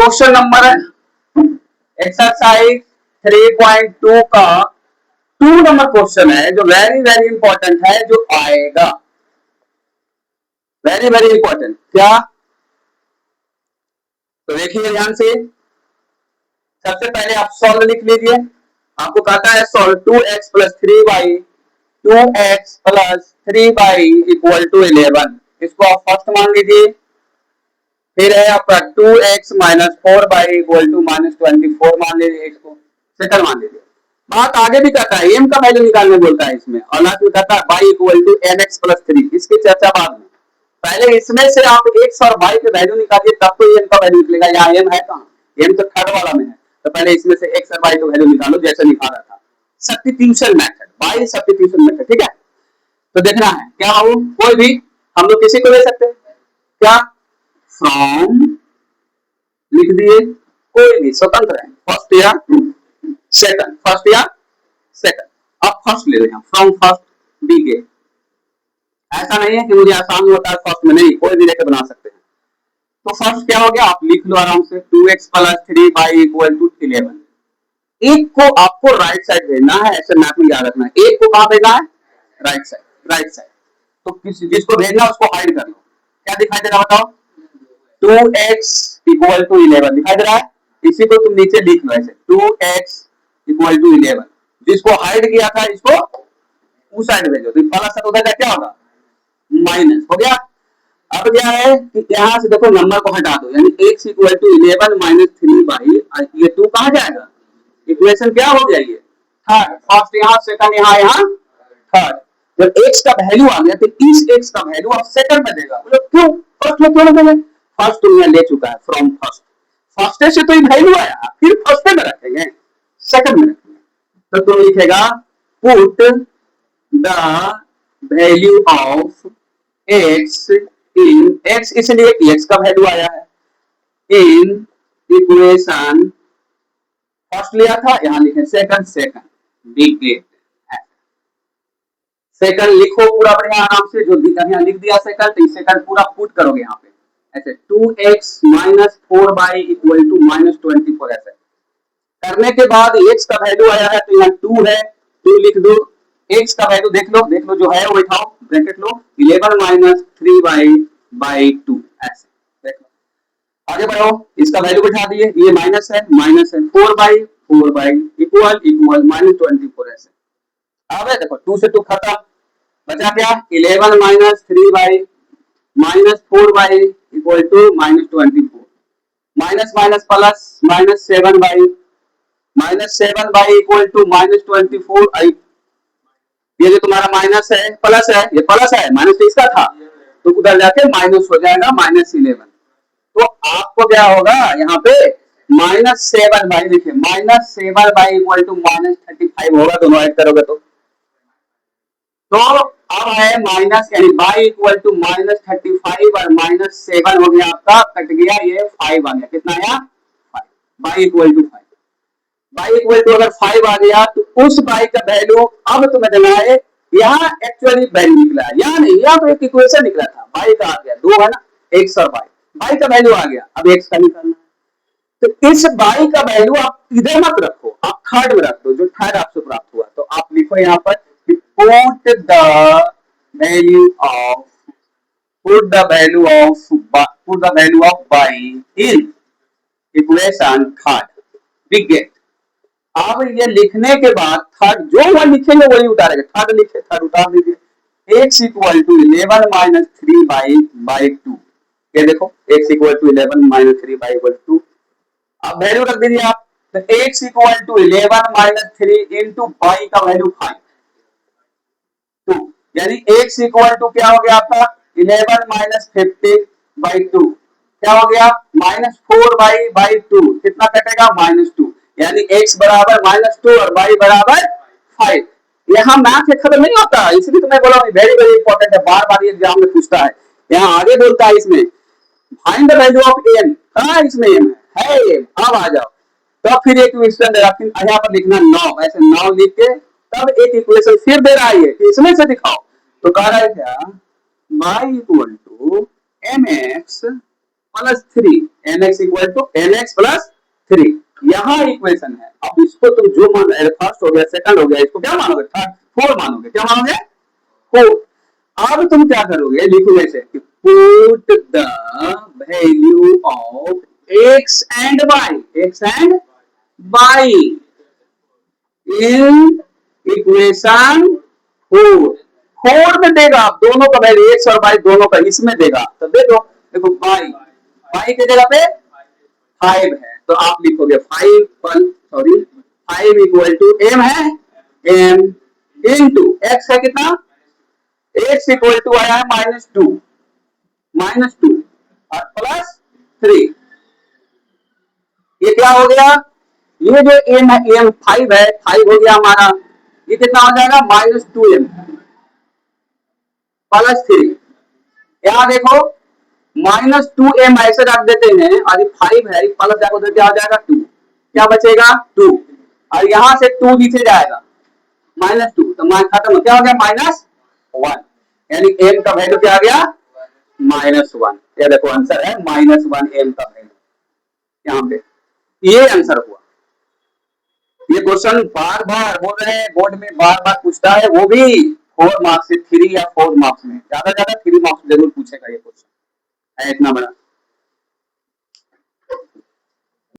Question number exercise 3.2 का 2 number question है जो वेरी वेरी इंपॉर्टेंट है, जो आएगा वेरी वेरी इंपॉर्टेंट। क्या? तो देखिए ध्यान से, सबसे पहले आप सॉल्व लिख लीजिए। आपको कहता है solve 2x plus 3y 2x plus 3y equal to 11। इसको आप फर्स्ट मान लीजिए। फिर है आपका 2x minus 4y equal to minus 24 मान लीजिए, इसको सेकंड मान लीजिए। बात आगे भी करता है, m का वैल्यू निकालने बोलता है इसमें, और लास्ट में कहता है y equal to mx plus 3। इसकी चर्चा बाद में, पहले इसमें से आप x और y के वैल्यू निकालिए, तब तो m का वैल्यू निकलेगा। यहाँ m है कहाँ? m तो थर्ड वाला में है, तो पहले इसमें से x और y का वैल्यू निकालो जैसे निकाला था। Substitution method, by substitution method, ठीक है। तो देखना है क्या हो, कोई भी हम लोग किसी को ले सकते हैं। क्या? फ्रॉम लिख दिए, कोई भी स्वतंत्र है, फर्स्ट या सेकंड, फर्स्ट या सेकंड। आप फर्स्ट ले रहे हैं, फ्रॉम फर्स्ट डी के। ऐसा नहीं है कि मुझे आसान होता है फर्स्ट में, नहीं, कोई भी लेकर बना सकते हैं। तो फर्स्ट क्या हो गया, आप लिख लो आराम से, 2x plus 3y equal to 11। एक को आपको राइट साइड भेजना है, ऐसे मैथ में याद रखना है। एक को कहां भेजना है? Right side, right side. तो जिसको भेजना है उसको हाइड कर लो। क्या दिखाई दे रहा बताओ? 2x इक्वल टू 11 दिखाई दे रहा है। इसी को तुम नीचे लिख लो ऐसे, 2x इक्वल टू 11। जिसको हाइड किया था इसको उस साइड भेजो, तो प्लस से उधर क्या होगा? माइनस हो गया। अब क्या है कि यहां से देखो नंबर को हटा दो, यानी x equal to 11 minus 3y, ये 2 कहां जाएगा? इक्वेशन क्या हो गया? ये थर्ड। फर्स्ट यहाँ, सेकंड यहाँ, यहाँ थर्ड। जब x का वैल्यू आ गया तो इस x का वैल्यू आप सेकंड में देगा। मतलब क्यों फर्स्ट में क्यों नहीं? फर्स्ट तुमने ले चुका है, फ्रॉम फर्स्ट, फर्स्ट से तो ये वैल्यू आया, फिर फर्स्ट में रखेंगे, सेकंड में रखेंगे। तो तुम लिखेगा put the value of x in, x इसलिए कि x का वैल्यू आया है, इन इक्वेशन फर्स्ट लिया था, यहां लिखे सेकंड, सेकंड बिग गेट। सेकंड लिखो पूरा बढ़िया आराम से, जो यहाँ लिख दिया सेकंड, तो सेकंड पूरा पुट करोगे यहाँ पे ऐसे, 2x minus 4y equal to minus 24। ऐसे करने के बाद x का वैल्यू आया है तो यहाँ 2 है, 2 लिख दो। x का वैल्यू देख लो, देख लो जो है वो बैठाओ, ब्रैकेट लो, 11 माइनस 3y बाई 2। ऐसे देख लो, आगे बढ़ो, इसका वैल्यू बैठा दिए, ये माइनस है, माइनस है, 4 इक्वल इक्वल माइनस 24। ऐसे अब देखो 2 से 2 खत्म, बचा क्या? 11 minus 3y minus 4y equal to minus 24। Minus minus plus, minus 7y, minus 7y equal to minus 24। ये जो तुम्हारा माइनस है प्लस है, ये प्लस है, माइनस तो इसका था, तो उधर जाके माइनस हो जाएगा, माइनस 11। तो आपको क्या होगा यहाँ पे? माइनस 7y लिखे, minus 7y equal to minus 35 होगा, दोनों ऐड करोगे तो अब है माइनस, यानी y इक्वल टू माइनस 35 और माइनस 7 हो गया आपका, कट गया, ये 5 आ गया। कितना आया? 5। y equal to 5, y equal to अगर 5 आ गया तो उस y का वैल्यू अब तुम्हें देना है। यहाँ एक्चुअली वैल्यू निकला है, यहाँ नहीं, यहाँ तो एक इक्वेशन निकला था, y का आ गया 2 है ना, x और y का वैल्यू आ गया, अब x का निकालना है। तो इस y का वैल्यू आप इधर मत रखो, आप थर्ड में रख दो, जो थर्ड आपसे प्राप्त हुआ। तो आप लिखो यहाँ पर put the value of y in equation third big get। अब ये लिखने के बाद थर्ड जो वह लिखेंगे वही उतारेंगे, थर्ड लिखे, थर्ड उतार दीजिए। x equal to 11 minus 3 by 2। ये देखो x equal to 11 minus 3 by 2। अब वैल्यू रख दीजिए आप, तो x equal to 11 minus 3 into y का वैल्यू 5, यानी x इक्वल टू क्या हो गया आपका? 11 माइनस 50 बाई 2, क्या हो गया? Minus 4 by 2। कितना कटेगा? माइनस 2, यानी x बराबर माइनस 2 और y बराबर 5। यहाँ मैथ खत्म नहीं होता, इसलिए तो मैं बोला वेरी वेरी इंपॉर्टेंट है, बार बार एग्जाम में पूछता है। यहाँ आगे बोलता है इसमें find the value of n, कहाँ इसमें m है, अब आ जाओ। तो फिर एक क्वेश्चन दे रहा है, यहाँ पर लिखना 9, ऐसे 9 लिख के तब एक इक्वेशन फिर दे रहा है कि इसमें से दिखाओ। तो कह रहा है क्या? y equal to mx plus 3, mx equal to nx plus 3। यहाँ इक्वेशन है। अब इसको तुम जो मान, फर्स्ट हो गया, सेकंड हो गया, इसको क्या मानोगे? थर्ड, 4 मानोगे। क्या मानोगे? 4। अब तुम क्या करोगे? लिखो ऐसे कि put the value of x and y in equation 4। 4 में देगा दोनों का वैल्यू, x और y दोनों का इसमें देगा, तो दे दो। देखो y की जगह पे 5 है, तो आप लिखोगे 5 इक्वल टू m है, m इंटू x है कितना? x इक्वल टू आया है -2 और प्लस 3। ये क्या हो गया? ये जो m है, m 5 है, 5 हो गया हमारा। ये कितना हो जाएगा? -2m plus 3। यहाँ देखो -2m ऐसे रख देते हैं, और ये 5 है, प्लस जाकर उधर क्या हो जाएगा? 2। क्या बचेगा? 2। और यहां से 2 नीचे जाएगा, -2, तो मान खत्म। क्या हो गया? -1। यानी m का वैल्यू क्या आ गया? -1। ये देखो आंसर है -1 m का वैल्यू यहाँ पे। ये आंसर हुआ। ये क्वेश्चन बार बार हो रहे हैं, बोर्ड में बार बार पूछता है, वो भी 4 मार्क्स से 3 या 4 मार्क्स में, ज्यादा 3 मार्क्स जरूर पूछेगा ये क्वेश्चन है, इतना बड़ा।